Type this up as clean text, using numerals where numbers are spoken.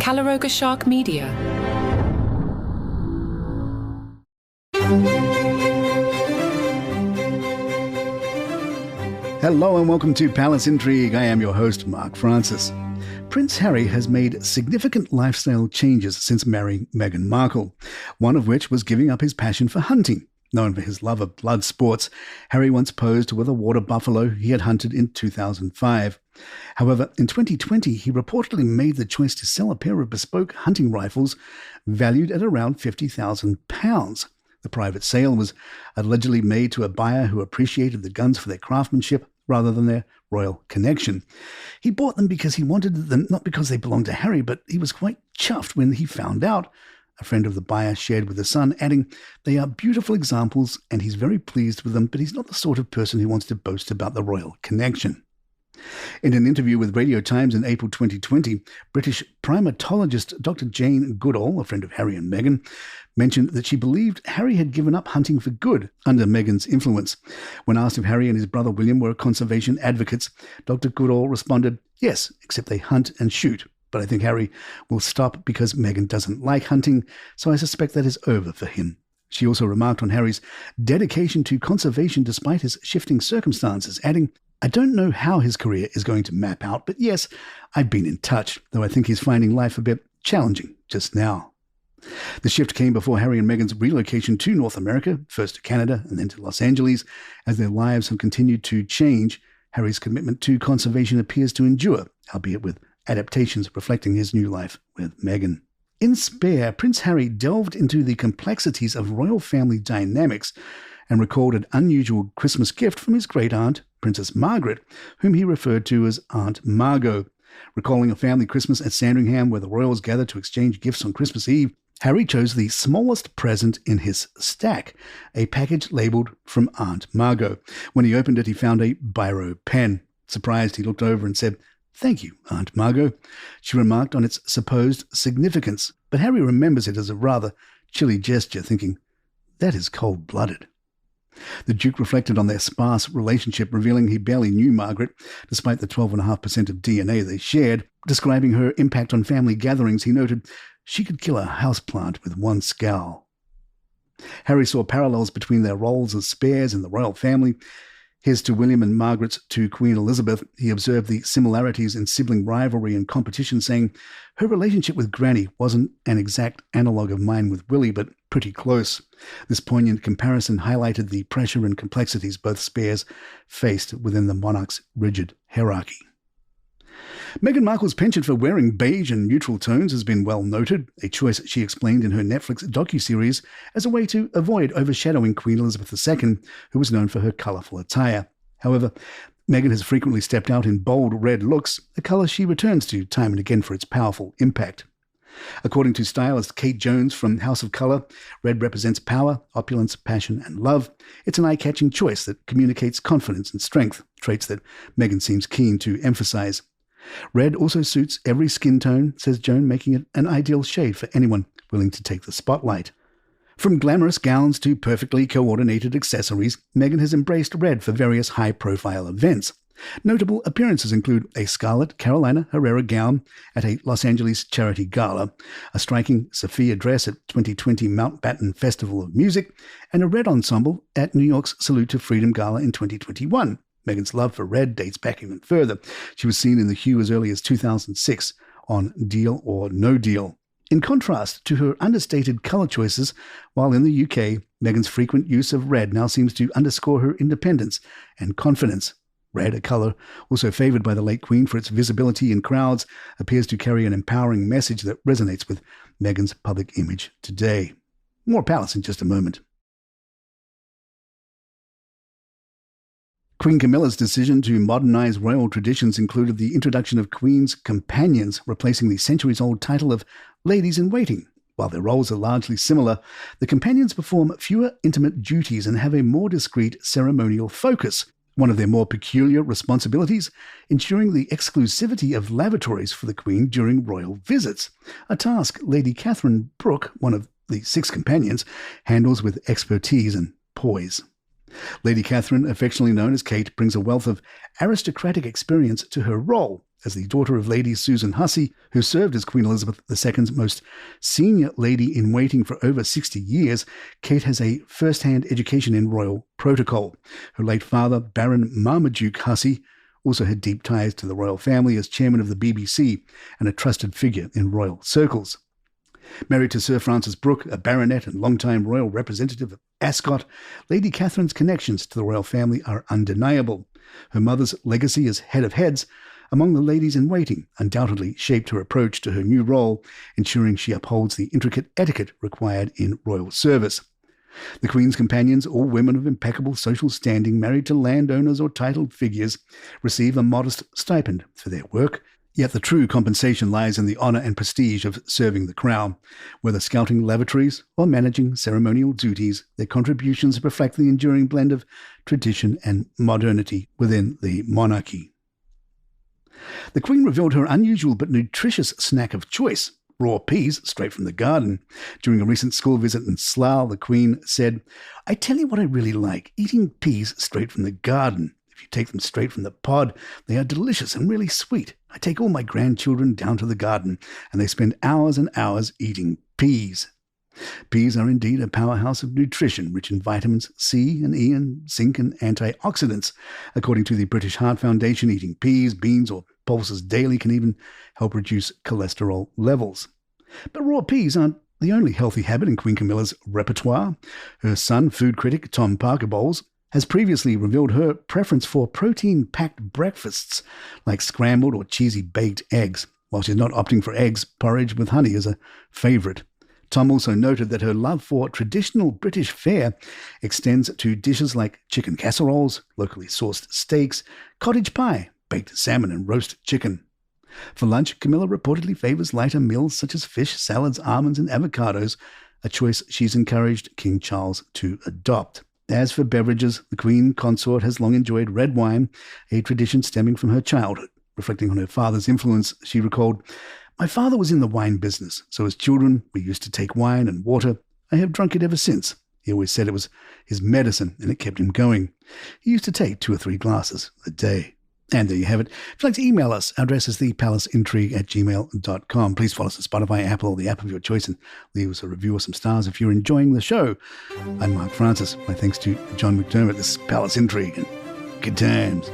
Calaroga Shark Media. Hello and welcome to Palace Intrigue. I am your host, Mark Francis. Prince Harry has made significant lifestyle changes since marrying Meghan Markle, one of which was giving up his passion for hunting. Known for his love of blood sports, Harry once posed with a water buffalo he had hunted in 2005. However, in 2020, he reportedly made the choice to sell a pair of bespoke hunting rifles valued at around £50,000. The private sale was allegedly made to a buyer who appreciated the guns for their craftsmanship rather than their royal connection. He bought them because he wanted them, not because they belonged to Harry, but he was quite chuffed when he found out. A friend of the buyer shared with the Sun, adding, "They are beautiful examples and he's very pleased with them, but he's not the sort of person who wants to boast about the royal connection." In an interview with Radio Times in April 2020, British primatologist Dr. Jane Goodall, a friend of Harry and Meghan, mentioned that she believed Harry had given up hunting for good under Meghan's influence. When asked if Harry and his brother William were conservation advocates, Dr. Goodall responded, "Yes, except they hunt and shoot. But I think Harry will stop because Meghan doesn't like hunting, so I suspect that is over for him." She also remarked on Harry's dedication to conservation despite his shifting circumstances, adding, "I don't know how his career is going to map out, but yes, I've been in touch, though I think he's finding life a bit challenging just now." The shift came before Harry and Meghan's relocation to North America, first to Canada and then to Los Angeles. As their lives have continued to change, Harry's commitment to conservation appears to endure, albeit with adaptations reflecting his new life with Meghan. In Spare, Prince Harry delved into the complexities of royal family dynamics and recalled an unusual Christmas gift from his great-aunt, Princess Margaret, whom he referred to as Aunt Margot. Recalling a family Christmas at Sandringham where the royals gathered to exchange gifts on Christmas Eve, Harry chose the smallest present in his stack, a package labelled from Aunt Margot. When he opened it, he found a biro pen. Surprised, he looked over and said, "Thank you, Aunt Margot." She remarked on its supposed significance, but Harry remembers it as a rather chilly gesture, thinking, "That is cold-blooded." The Duke reflected on their sparse relationship, revealing he barely knew Margaret, despite the 12.5% of DNA they shared. Describing her impact on family gatherings, he noted, "She could kill a houseplant with one scowl." Harry saw parallels between their roles as spares in the royal family. His to William and Margaret's to Queen Elizabeth. He observed the similarities in sibling rivalry and competition, saying, "Her relationship with Granny wasn't an exact analogue of mine with Willie, but pretty close." This poignant comparison highlighted the pressure and complexities both spares faced within the monarch's rigid hierarchy. Meghan Markle's penchant for wearing beige and neutral tones has been well noted, a choice she explained in her Netflix docuseries as a way to avoid overshadowing Queen Elizabeth II, who was known for her colourful attire. However, Meghan has frequently stepped out in bold red looks, a colour she returns to time and again for its powerful impact. According to stylist Kate Jones from House of Colour, red represents power, opulence, passion and love. It's an eye-catching choice that communicates confidence and strength, traits that Meghan seems keen to emphasise. Red also suits every skin tone, says Joan, making it an ideal shade for anyone willing to take the spotlight. From glamorous gowns to perfectly coordinated accessories, Meghan has embraced red for various high-profile events. Notable appearances include a scarlet Carolina Herrera gown at a Los Angeles charity gala, a striking Sophia dress at 2020 Mountbatten Festival of Music, and a red ensemble at New York's Salute to Freedom Gala in 2021. Meghan's love for red dates back even further. She was seen in the hue as early as 2006 on Deal or No Deal. In contrast to her understated colour choices, while in the UK, Meghan's frequent use of red now seems to underscore her independence and confidence. Red, a colour also favoured by the late Queen for its visibility in crowds, appears to carry an empowering message that resonates with Meghan's public image today. More Palace in just a moment. Queen Camilla's decision to modernise royal traditions included the introduction of Queen's companions, replacing the centuries-old title of ladies-in-waiting. While their roles are largely similar, the companions perform fewer intimate duties and have a more discreet ceremonial focus. One of their more peculiar responsibilities, ensuring the exclusivity of lavatories for the Queen during royal visits, a task Lady Catherine Brooke, one of the 6 companions, handles with expertise and poise. Lady Catherine, affectionately known as Kate, brings a wealth of aristocratic experience to her role. As the daughter of Lady Susan Hussey, who served as Queen Elizabeth II's most senior lady-in-waiting for over 60 years, Kate has a first-hand education in royal protocol. Her late father, Baron Marmaduke Hussey, also had deep ties to the royal family as chairman of the BBC and a trusted figure in royal circles. Married to Sir Francis Brooke, a baronet and longtime royal representative of Ascot, Lady Catherine's connections to the royal family are undeniable. Her mother's legacy as head of heads among the ladies-in-waiting undoubtedly shaped her approach to her new role, ensuring she upholds the intricate etiquette required in royal service. The Queen's companions, all women of impeccable social standing, married to landowners or titled figures, receive a modest stipend for their work, yet the true compensation lies in the honour and prestige of serving the crown. Whether scouting lavatories or managing ceremonial duties, their contributions reflect the enduring blend of tradition and modernity within the monarchy. The Queen revealed her unusual but nutritious snack of choice, raw peas straight from the garden. During a recent school visit in Slough, the Queen said, "I tell you what I really like, eating peas straight from the garden. If you take them straight from the pod, they are delicious and really sweet. I take all my grandchildren down to the garden, and they spend hours and hours eating peas." Peas are indeed a powerhouse of nutrition, rich in vitamins C and E and zinc and antioxidants. According to the British Heart Foundation, eating peas, beans or pulses daily can even help reduce cholesterol levels. But raw peas aren't the only healthy habit in Queen Camilla's repertoire. Her son, food critic Tom Parker Bowles, has previously revealed her preference for protein-packed breakfasts like scrambled or cheesy baked eggs. While she's not opting for eggs, porridge with honey is a favourite. Tom also noted that her love for traditional British fare extends to dishes like chicken casseroles, locally sourced steaks, cottage pie, baked salmon and roast chicken. For lunch, Camilla reportedly favours lighter meals such as fish, salads, almonds and avocados, a choice she's encouraged King Charles to adopt. As for beverages, the Queen Consort has long enjoyed red wine, a tradition stemming from her childhood. Reflecting on her father's influence, she recalled, "My father was in the wine business, so as children we used to take wine and water. I have drunk it ever since. He always said it was his medicine and it kept him going. He used to take 2 or 3 glasses a day." And there you have it. If you'd like to email us, our address is thepalaceintrigue@gmail.com. Please follow us at Spotify, Apple, or the app of your choice, and leave us a review or some stars if you're enjoying the show. I'm Mark Francis. My thanks to John McDermott. This is Palace Intrigue, and good times.